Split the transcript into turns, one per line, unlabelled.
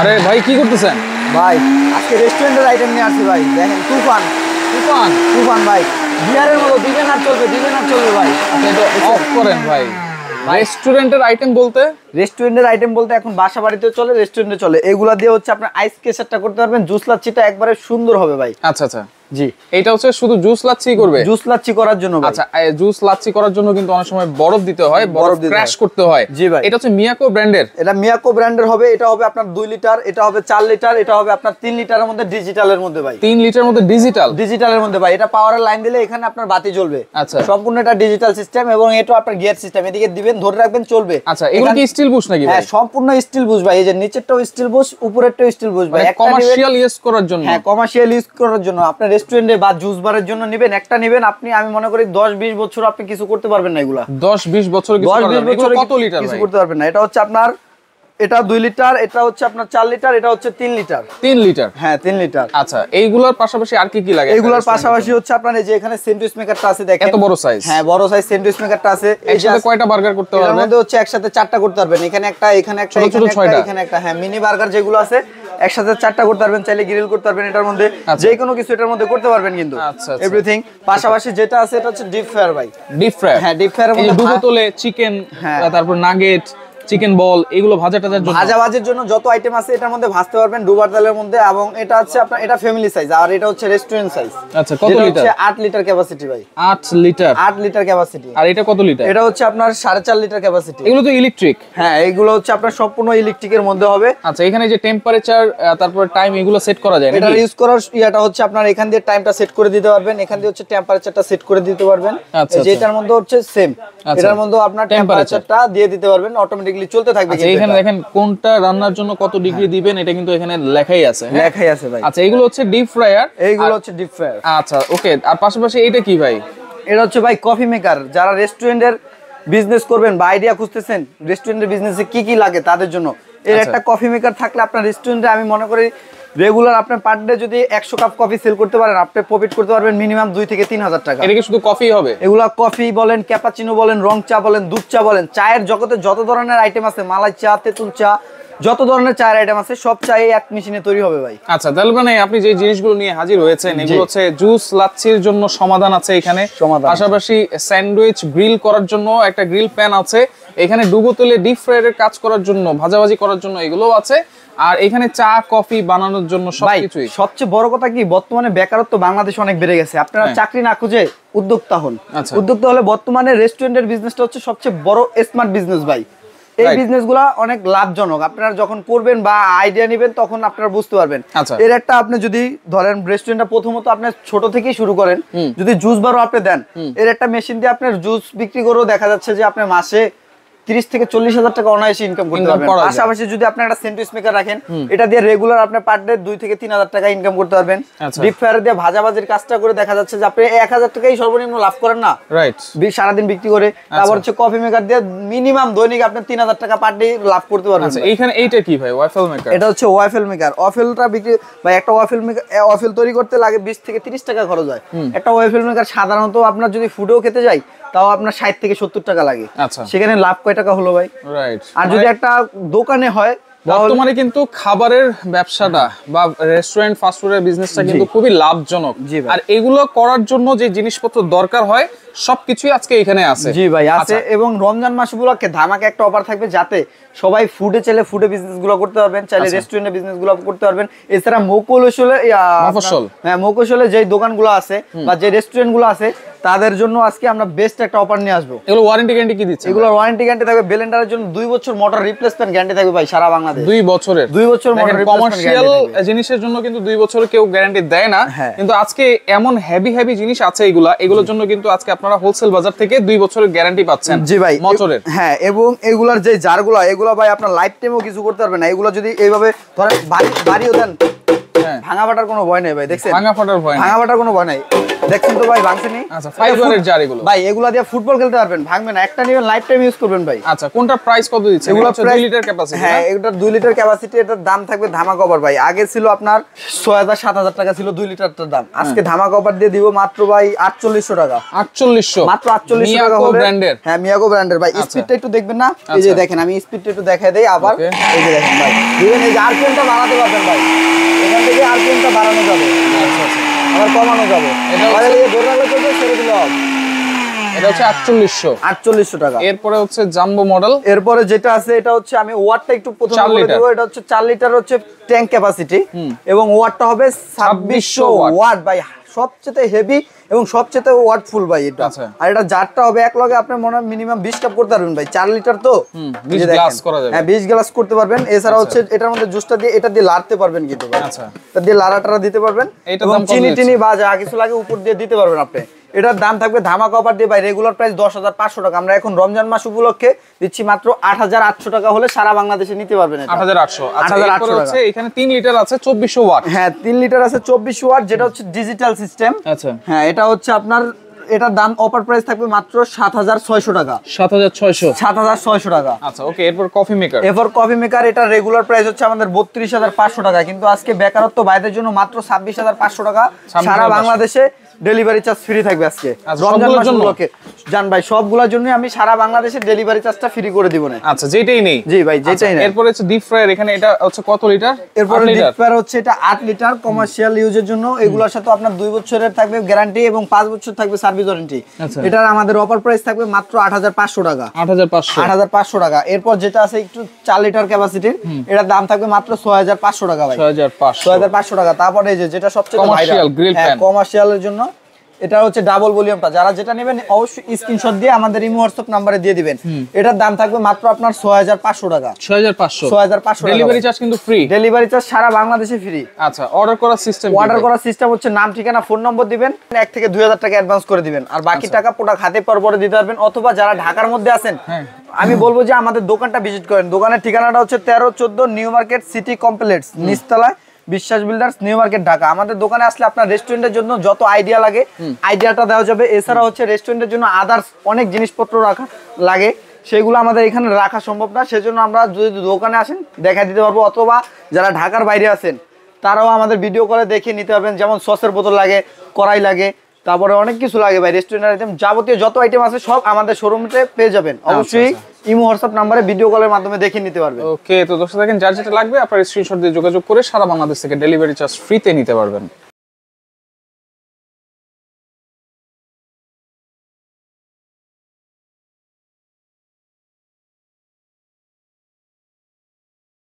আরে ভাই কি করতেছেন?
ভাই আজকে রেস্টুরেন্টের আইটেম নিয়ে আসছি ভাই। দেখেন তুফান
তুফান
তুফান ভাই, বিয়ারের মতো দিবেন আর চলবে ভাই।
এটা অফ করেন ভাই। রেস্টুরেন্টের আইটেম বলতে?
রেস্টুরেন্টের আইটেম বলতে এখন বাসা বাড়িতেও চলে, রেস্টুরেন্টে চলে। এগুলা দিয়ে হচ্ছে আপনার আইস কেসারটা করতে পারবেন, জুস লাচ্ছিটা একবারে সুন্দর হবে ভাই।
আচ্ছা আচ্ছা
জি,
এটা হচ্ছে শুধু জুস লাচ্ছি করবে?
জুস লাচ্ছি করার জন্য ভাই।
আচ্ছা, জুস লাচ্ছি করার জন্য কিন্তু অনেক সময় বরফ দিতে হয়, বরফ ক্র্যাশ করতে হয়।
জি ভাই,
এটা হচ্ছে মিয়াকো ব্র্যান্ডের।
এটা মিয়াকো ব্র্যান্ডের হবে। এটা হবে আপনার 2 লিটার, এটা হবে 4 লিটার, এটা হবে আপনার 3 লিটারের মধ্যে ডিজিটালের মধ্যে ভাই।
3 লিটারের মধ্যে ডিজিটালের
মধ্যে ভাই। এটা পাওয়ারের লাইন দিলে এখানে আপনার বাতি জ্বলবে।
আচ্ছা,
সম্পূর্ণ এটা ডিজিটাল সিস্টেম এবং এটা আপনার গিয়ার সিস্টেম। এদিকে দিবেন, ধরে রাখবেন, চলবে।
আচ্ছা, এগুলো কি স্টিল বুশ নাকি?
হ্যাঁ, সম্পূর্ণ স্টিল বুশ ভাই। এই যে নিচেরটাও স্টিল বুশ, উপরেরটাও স্টিল বুশ ভাই।
একটা কমার্শিয়াল ইউজ করার জন্য?
হ্যাঁ, কমার্শিয়াল ইউজ করার জন্য। আপনার রেস্টুরেন্টে বা জুস বারের জন্য নেবেন, একটা নেবেন আপনি, আমি মনে করি 10-20 বছর আপনি কিছু করতে পারবেন না। এগুলা
10-20 বছর কিছু কত লিটার
কিছু করতে পারবেন না। এটা হচ্ছে আপনার, এটা 2 লিটার, এটা হচ্ছে আপনার 4 লিটার, এটা হচ্ছে 3 লিটার।
3 লিটার?
হ্যাঁ, 3 লিটার।
আচ্ছা, এইগুলোর পাশাপাশি আর কি কি লাগে?
এইগুলোর পাশাপাশি হচ্ছে আপনার এই যে এখানে স্যান্ডউইচ মেকারটা আছে, দেখেন
এত বড় সাইজ।
হ্যাঁ, বড় সাইজ স্যান্ডউইচ মেকারটা আছে।
একসাথে কয়টা বার্গার করতে পারবেন?
এর মধ্যে হচ্ছে একসাথে 4টা করতে পারবেন। এখানে একটা, এখানে একটা, এখানে একটা। হ্যাঁ, মিনি বার্গার যেগুলো আছে একসাথে 4টা করতে পারবেন। চাইলে গ্রিল করতে পারবেন এটার মধ্যে, যে কোনো কিছু এটার মধ্যে করতে পারবেন কিন্তু।
আচ্ছা,
এভরিথিং। পাশাপাশি যেটা আছে এটা হচ্ছে ডিপ ফ্রায়ার ভাই।
Deep fryer?
হ্যাঁ, ডিপ ফ্রায়ারের মধ্যে
ডুবো তোলে চিকেন, তারপর নাগেট, চিকেন বল, এগুলো ভাজার জন্য
যত আইটেম আছে এটার মধ্যে ভাজতে পারবেন ডুবার তেলের মধ্যে। এবং এটা হচ্ছে আপনার, এটা ফ্যামিলি সাইজ আর এটা হচ্ছে রেস্টুরেন্ট সাইজ।
আচ্ছা, কত লিটার?
8 লিটার ক্যাপাসিটি ভাই।
8 লিটার?
8 litre capacity.
আর এটা কত লিটার?
এটা হচ্ছে আপনার 4.5 লিটার ক্যাপাসিটি।
এগুলো তো ইলেকট্রিক?
হ্যাঁ, এগুলো হচ্ছে আপনার সম্পূর্ণ ইলেকট্রিকের মধ্যে হবে।
আচ্ছা, এখানে যে টেম্পারেচার তারপর টাইম এগুলো সেট করা যায় নাকি?
এটা ইউজ করার ইয়াটা হচ্ছে আপনার এখান দিয়ে টাইমটা সেট করে দিতে পারবেন, এখান দিয়ে হচ্ছে টেম্পারেচারটা সেট করে দিতে পারবেন।
আচ্ছা,
যেটার মধ্যে হচ্ছে সেম, এটার মধ্যে আপনার টেম্পারেচারটা দিয়ে দিতে পারবেন, অটোমেটিক্যালি চলতে থাকবে।
এখানে দেখেন কোনটা রান্নার জন্য কত ডিগ্রি দিবেন এটা কিন্তু এখানে লেখাই আছে।
লেখাই আছে ভাই।
আচ্ছা, এগুলো হচ্ছে ডিপ ফ্রায়ার?
এইগুলো হচ্ছে ডিপ ফ্রায়ার।
আচ্ছা, ওকে। আর পাশাপাশি এটা কি ভাই?
এটা হচ্ছে ভাই কফি মেকার। যারা রেস্টুরেন্টের বিজনেস করবেন বা আইডিয়া খুঁজতেছেন রেস্টুরেন্টের বিজনেসে কি কি লাগে তাদের জন্য, এর একটা কফি মেকার থাকলে আপনার রেস্টুরেন্টে, আমি মনে করি রেগুলার আপনার পার ডে যদি 100 কাপ কফি সেল করতে পারেন, আপনি প্রফিট করতে পারবেন মিনিমাম 2 থেকে 3 হাজার টাকা।
এটা কি শুধু কফি হবে?
এগুলা কফি বলেন, ক্যাপাচিনো বলেন, রং চা বলেন, দুধ চা বলেন, চায়ের জগতে যত ধরনের আইটেম আছে, মালাই চা, তেঁতুল চা, যত ধরনের চায়ের আইটেম আছে সব চাই এক মেশিনে তৈরি হবে ভাই।
আচ্ছা, তাহলে মানে আপনি যে জিনিসগুলো নিয়ে হাজির হয়েছেন এগুলো হচ্ছে জুস লাচ্ছির জন্য সমাধান আছে এখানে, পাশাপাশি স্যান্ডউইচ গ্রিল করার জন্য একটা গ্রিল প্যান আছে, এখানে ডুবো তেলে ডিপ ফ্রায়ারের কাজ করার জন্য, ভাজাভাজি করার জন্য এগুলোও আছে, আর এখানে চা কফি বানানোর জন্য সবকিছুই।
সবচেয়ে বড় কথা কি, বর্তমানে বেকারত্ব বাংলাদেশে অনেক বেড়ে গেছে। আপনারা চাকরি না খুঁজে উদ্যোক্তা হন। উদ্যোক্তা হলে বর্তমানে রেস্টুরেন্টের বিজনেসটা হচ্ছে সবচেয়ে বড় স্মার্ট বিজনেস ভাই। এই বিজনেসগুলো অনেক লাভজনক। আপনারা যখন করবেন বা আইডিয়া নেবেন তখন আপনারা বুঝতে পারবেন। এর একটা, আপনি যদি ধরেন রেস্টুরেন্টটা প্রথমত আপনি ছোট থেকেই শুরু করেন, যদি জুস বারও আপনি দেন, এর একটা মেশিন দিয়ে আপনার জুস বিক্রি করেও দেখা যাচ্ছে যে আপনি মাসে 30 থেকে 40 হাজার টাকা অনায়াসে ইনকাম করতে পারবেন। পাশাপাশি যদি আপনি একটা স্যান্ডউইচ মেকার রাখেন, এটা দিয়ে রেগুলার আপনি পার ডে 2 থেকে 3 হাজার টাকা ইনকাম করতে পারবেন। ডিপ ফ্রায়ার দিয়ে ভাজাভাজির কাজটা করে দেখা যাচ্ছে যে আপনি 1 হাজার টাকাই সর্বনিম্ন লাভ করেন না, রাইট, সারাদিন বিক্রি করে। তারপর হচ্ছে কফি মেকার দিয়ে মিনিমাম দৈনিক আপনি 3 হাজার টাকা পার ডে লাভ করতে পারবেন।
এইখানে এইটা কি ভাই? Waffle maker?
এটা হচ্ছে ওয়াফেল মেকার। ওয়াফেলটা বিক্রি ভাই, একটা ওয়াফেল মেকার, ওয়াফেল তৈরি করতে লাগে 20 থেকে 30 টাকা খরচ হয়। একটা ওয়াফেল মেকার সাধারণত আপনার যদি ফুডেও খেতে যাই তাও আপনার 60 থেকে 70 টাকা লাগে। সেখানে লাভ কয় টাকা হলো ভাই? রাইট। আর যদি একটা দোকানে হয়,
বর্তমানে কিন্তু খাবারের ব্যবসাটা বা রেস্টুরেন্ট ফাস্ট ফুডের বিজনেসটা কিন্তু খুবই লাভজনক। আর এগুলো করার জন্য যে জিনিসপত্র দরকার হয় সবকিছুই আজকে এখানে আছে।
জি ভাই, আছে। এবং রমজান মাস উপলক্ষে ধামাকা একটা অফার থাকবে, যাতে সবাই ফুডে চাইলে ফুডে বিজনেস গুলো করতে পারবেন, চাইলে রেস্টুরেন্টে বিজনেস গুলো করতে পারবেন। এছাড়া মফস্বলে যে দোকানগুলো আছে বা যে রেস্টুরেন্ট গুলো আছে তাদের জন্য আজকে আমরা বেস্ট একটা অফার নিয়ে আসবো।
এগুলো ওয়ারেন্টি গ্যারান্টি কি দিচ্ছে?
এগুলো ওয়ারেন্টি গ্যারান্টি থাকবে ব্লেন্ডারের জন্য 2 বছর, মোটর রিপ্লেসমেন্ট গ্যারান্টি থাকবে ভাই সারা বাংলাদেশ।
2 বছরের?
2 বছর মোটর রিপ্লেসমেন্ট গ্যারান্টি।
কমার্শিয়াল জিনিসের জন্য কিন্তু 2 বছরের কেউ গ্যারান্টি দেয় না, কিন্তু আজকে এমন হেভি জিনিস আছে এগুলোর জন্য কিন্তু আজকে আপনারা হোলসেল বাজার থেকে 2 বছরের গ্যারান্টি পাচ্ছেন।
জি ভাই,
মোটরের।
হ্যাঁ, এবং এগুলার যে জারগুলো, এগুলো ভাই আপনার লাইফ টাইমও কিছু করতে পারবে না। এগুলো যদি এইভাবে ধরেন বাড়িও দেন, ভাঙা ফাটার কোনো ভয় নেই ভাই। দেখছেন?
ভাঙা ফাটার ভয় নাই।
ভাঙা ফাটার কোনো ভয় নাই। দেখছেন তো ভাই ভাঙছেনি।
আচ্ছা ফাইবারের জার এগুলো
ভাই এগুলা দিয়ে ফুটবল খেলতে পারবেন, ভাঙবে না, একটা নিবেন লাইফ টাইম ইউজ করবেন ভাই।
আচ্ছা কোনটা প্রাইস কত দিচ্ছেন?
এগুলো
2 লিটার ক্যাপাসিটি।
হ্যাঁ এটার 2 লিটার ক্যাপাসিটি, এটার দাম থাকবে ধামাকা অফার ভাই। আগে ছিল আপনার 6000-7000 টাকা ছিল 2 লিটারটার দাম, আজকে ধামাকা অফার দিয়ে দিব মাত্র ভাই 4800 টাকা।
4800
মাত্র 4800 টাকা হলে
ব্র্যান্ডের।
হ্যাঁ মিয়াগো ব্র্যান্ডের ভাই। স্পিডটা একটু দেখবেন না, এই যে দেখেন আমি স্পিডটা একটু দেখাই দেই আবার। এই যে দেখেন ভাই, দিবেন এই যে আরপিএমটা বাড়াতে পারবেন ভাই, এখান থেকে আরপিএমটা বাড়ানো যাবে। আচ্ছা আচ্ছা, আবার কমানো যাবে। এটা হচ্ছে ধরে রাখলে চলবে, ছেড়ে দিলে হবে।
এটা হচ্ছে 4800
টাকা।
এরপরে হচ্ছে জাম্বো মডেল।
এরপরে যেটা আছে এটা হচ্ছে আমি ওয়াটটা একটু প্রথমে বলে দেব। এটা হচ্ছে 4 লিটার হচ্ছে ট্যাঙ্ক ক্যাপাসিটি এবং ওয়াটটা হবে 2600 ওয়াট ভাই, সবচেয়ে হেভি এবং সবচেয়ে ওয়াটফুল ভাই এটা। আর এটা জারটা হবে এক লগে আপনি মনে মিনিমাম 20 কাপ করতে পারবেন ভাই, 4 লিটার তো
20 গ্লাস করা যাবে।
হ্যাঁ 20 গ্লাস করতে পারবেন। এছাড়া হচ্ছে এটার মধ্যে জুসটা দিয়ে এটা দিয়ে লাড়তে পারবেন কিন্তু ভাই। আচ্ছা, এটা দিয়ে লাড়াটারা দিতে পারবেন এবং চিনি টিনি বা যা কিছু লাগে উপর দিয়ে দিতে পারবেন আপনি। এটার দাম থাকবে ধামাকা অফার দিয়ে ভাই, রেগুলার প্রাইস 10500 টাকা, আমরা এখন রমজান মাস উপলক্ষে দিচ্ছি মাত্র 8800 টাকা হলে সারা বাংলাদেশে নিতে পারবেন।
8800। আচ্ছা এরপর হচ্ছে এখানে 3 লিটার আছে 2400 ওয়াট।
হ্যাঁ 3 লিটার আছে 2400 ওয়াট, যেটা হচ্ছে ডিজিটাল সিস্টেম।
আচ্ছা
হ্যাঁ এটা হচ্ছে আপনার, এটার দাম অফার প্রাইস থাকবে মাত্র 7600 টাকা। 7600 টাকা।
আচ্ছা ওকে, এরপর কফি মেকার।
এরপর কফি মেকার, এটা রেগুলার প্রাইস হচ্ছে আমাদের 32500 টাকা, কিন্তু আজকে বেকারত্ব ভাইদের জন্য মাত্র 26500 টাকা। সারা বাংলাদেশে ডেলিভারি চার্জ ফ্রি থাকবে আজকে রমজান মাস উপলক্ষে। জান ভাই সবগুলোর জন্য আমি সারা বাংলাদেশে ডেলিভারি চার্জটা ফ্রি করে দিব না।
আচ্ছা যেটাই নেই।
জি ভাই যেটাই নেই।
এরপর হচ্ছে ডিপ ফ্রায়ার, এখানে এটা হচ্ছে কত লিটার?
এরপর ডিপ ফ্রায়ার হচ্ছে এটা 8 লিটার কমার্শিয়াল ইউজের জন্য। এগুলোর সাথে আপনার 2 বছরের থাকবে গ্যারান্টি এবং 5 বছর থাকবে সার্ভিস ওয়ারেন্টি। এটার আমাদের অফার প্রাইস থাকবে মাত্র 8500 টাকা। 8500 টাকা। এরপর যেটা আছে একটু 4 লিটার ক্যাপাসিটির, এটার দাম থাকবে মাত্র 6500 টাকা ভাই। 6500 টাকা। তারপরে এই যে যেটা সবচেয়ে
কমার্শিয়াল গ্রিল প্যান,
কমার্শিয়ালের জন্য এটা হচ্ছে ডাবল ভলিউমটা। যারা যেটা নেবেন অবশ্যই স্ক্রিনশট দিয়ে আমাদের ইমো হোয়াটসঅ্যাপ নম্বরে দিয়ে দিবেন। এটার দাম থাকবে মাত্র আপনার 6500 টাকা। 6500
ডেলিভারি চার্জ কিন্তু ফ্রি।
ডেলিভারি চার্জ সারা বাংলাদেশে ফ্রি।
আচ্ছা অর্ডার করার সিস্টেম?
অর্ডার করার সিস্টেম হচ্ছে নাম ঠিকানা ফোন নম্বর দিবেন, 1 থেকে 2000 টাকা অ্যাডভান্স করে দিবেন, আর বাকি টাকা প্রোডাক্ট হাতে পাওয়ার পরে দিতে পারবেন। অথবা যারা ঢাকার মধ্যে আছেন আমি বলবো যে আমাদের দোকানটা ভিজিট করেন। দোকানের ঠিকানাটা হচ্ছে 1314 নিউ মার্কেট সিটি কমপ্লেক্স, নিচতলায় বিশ্বাস বিল্ডার্স, নিউ মার্কেট, ঢাকা। আমাদের দোকানে আসলে আপনার রেস্টুরেন্টের জন্য যত আইডিয়া লাগে আইডিয়াটা দেওয়া যাবে। এছাড়া হচ্ছে রেস্টুরেন্টের জন্য আদার্স অনেক জিনিসপত্র রাখা লাগে, সেগুলো আমাদের এখানে রাখা সম্ভব না। সেজন্য আমরা যদি দোকানে আসেন দেখা দিতে পারবো। অথবা যারা ঢাকার বাইরে আছেন তারাও আমাদের ভিডিও করে দেখে নিতে পারবেন। যেমন সসের বোতল লাগে, কড়াই লাগে, তারপরে অনেক কিছু লাগে ভাই। রেস্টুরেন্টের আইটেম যাবতীয় যত আইটেম আছে সব আমাদের শোরুমে পেয়ে যাবেন। অবশ্যই ইমো হোয়াটসঅ্যাপ নাম্বারে ভিডিও কলের মাধ্যমে দেখে নিতে পারবেন।
ওকে, তো দর্শক দেখেন যার যেটা লাগবে আপনার স্ক্রিনশট দিয়ে যোগাযোগ করে সারা বাংলাদেশ থেকে ডেলিভারি চার্জ ফ্রিতে নিতে পারবেন।